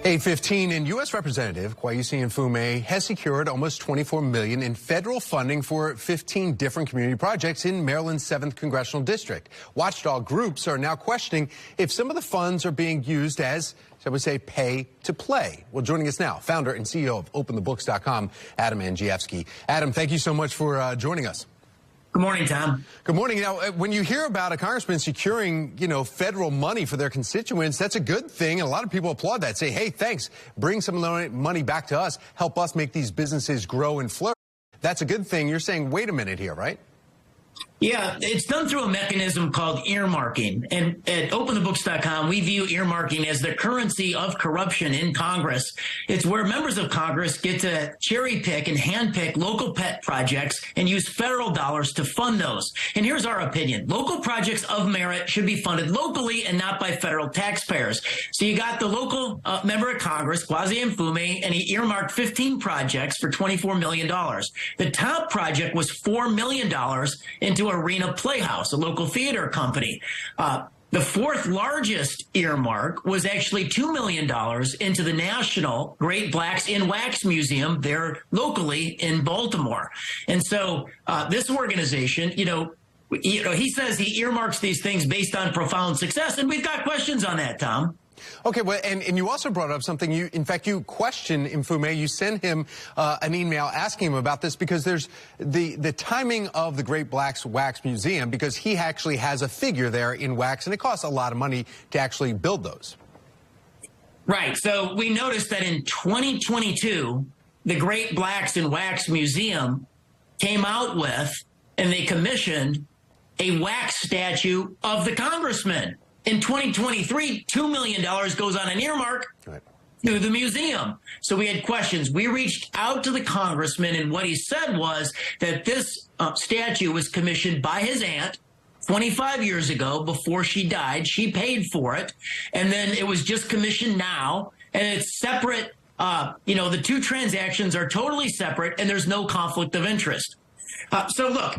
8:15, and U.S. Representative Kweisi Mfume has secured almost $24 million in federal funding for 15 different community projects in Maryland's 7th Congressional District. Watchdog groups are now questioning if some of the funds are being used as, shall we say, pay to play. Well, joining us now, founder and CEO of OpenTheBooks.com, Adam Andrzejewski. Adam, thank you so much for joining us. Good morning, Tom. Good morning. Now, when you hear about a congressman securing, federal money for their constituents, that's a good thing. And a lot of people applaud that, say, hey, thanks. Bring some of the money back to us. Help us make these businesses grow and flourish. That's a good thing. You're saying, wait a minute here, right? Yeah, it's done through a mechanism called earmarking. And at OpenTheBooks.com, we view earmarking as the currency of corruption in Congress. It's where members of Congress get to cherry pick and handpick local pet projects and use federal dollars to fund those. And here's our opinion. Local projects of merit should be funded locally and not by federal taxpayers. So you got the local member of Congress, Kweisi Mfume, and he earmarked 15 projects for $24 million. The top project was $4 million into Arena Playhouse, a local theater company. The fourth largest earmark was actually $2 million into the National Great Blacks in Wax Museum there locally in Baltimore. And so this organization, he says he earmarks these things based on profound success, and we've got questions on that, Tom. Okay, well, and you also brought up something. In fact, you questioned Mfume. You sent him an email asking him about this because there's the timing of the Great Blacks Wax Museum, because he actually has a figure there in wax, and it costs a lot of money to actually build those. Right. So we noticed that in 2022, the Great Blacks in Wax Museum came out with, and they commissioned, a wax statue of the congressman. In 2023, $2 million goes on an earmark to the museum. So we had questions. We reached out to the congressman, and what he said was that this statue was commissioned by his aunt 25 years ago before she died. She paid for it, and then it was just commissioned now, and it's separate. The two transactions are totally separate, and there's no conflict of interest. So look,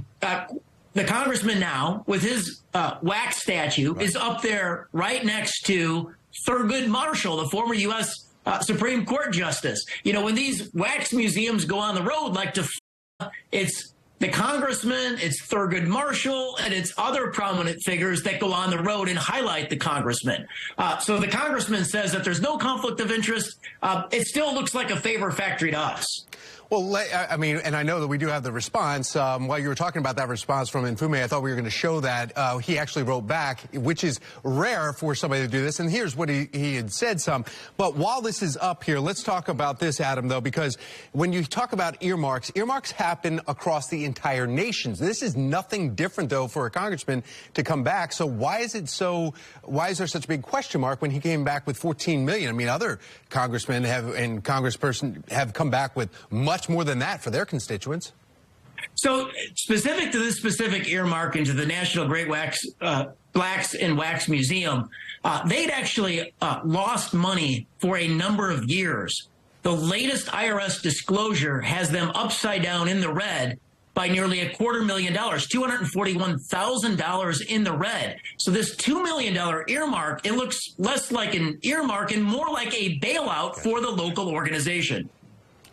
the congressman now, with his wax statue, is up there right next to Thurgood Marshall, the former U.S. Supreme Court justice. When these wax museums go on the road, it's the congressman, it's Thurgood Marshall, and it's other prominent figures that go on the road and highlight the congressman. So the congressman says that there's no conflict of interest. It still looks like a favor factory to us. Well, I mean, and I know that we do have the response. While you were talking about that response from Mfume, I thought we were going to show that he actually wrote back, which is rare for somebody to do this. And here's what he had said some. But while this is up here, let's talk about this, Adam, though, because when you talk about earmarks happen across the entire nation. This is nothing different, though, for a congressman to come back. So why is there such a big question mark when he came back with $14 million? I mean, other congressmen and congressperson have come back with much more than that for their constituents. So specific to this specific earmark into the National Great Blacks in Wax Museum, they'd actually lost money for a number of years. The latest IRS disclosure has them upside down in the red by nearly $250,000, $241,000 in the red. So this $2 million earmark, it looks less like an earmark and more like a bailout for the local organization.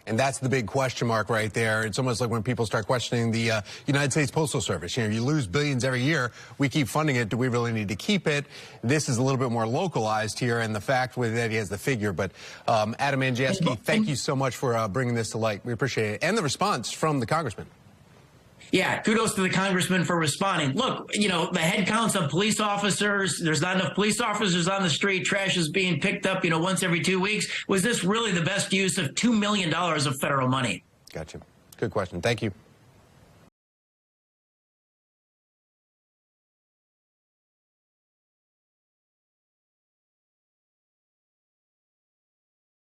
And that's the big question mark right there. It's almost like when people start questioning the United States Postal Service. You lose billions every year. We keep funding it. Do we really need to keep it? This is a little bit more localized here, and the fact that he has the figure. But Adam Andrzejewski, thank you so much for bringing this to light. We appreciate it. And the response from the congressman. Yeah, kudos to the congressman for responding. Look, the head counts of police officers, there's not enough police officers on the street, trash is being picked up, once every 2 weeks. Was this really the best use of $2 million of federal money? Gotcha. Good question. Thank you.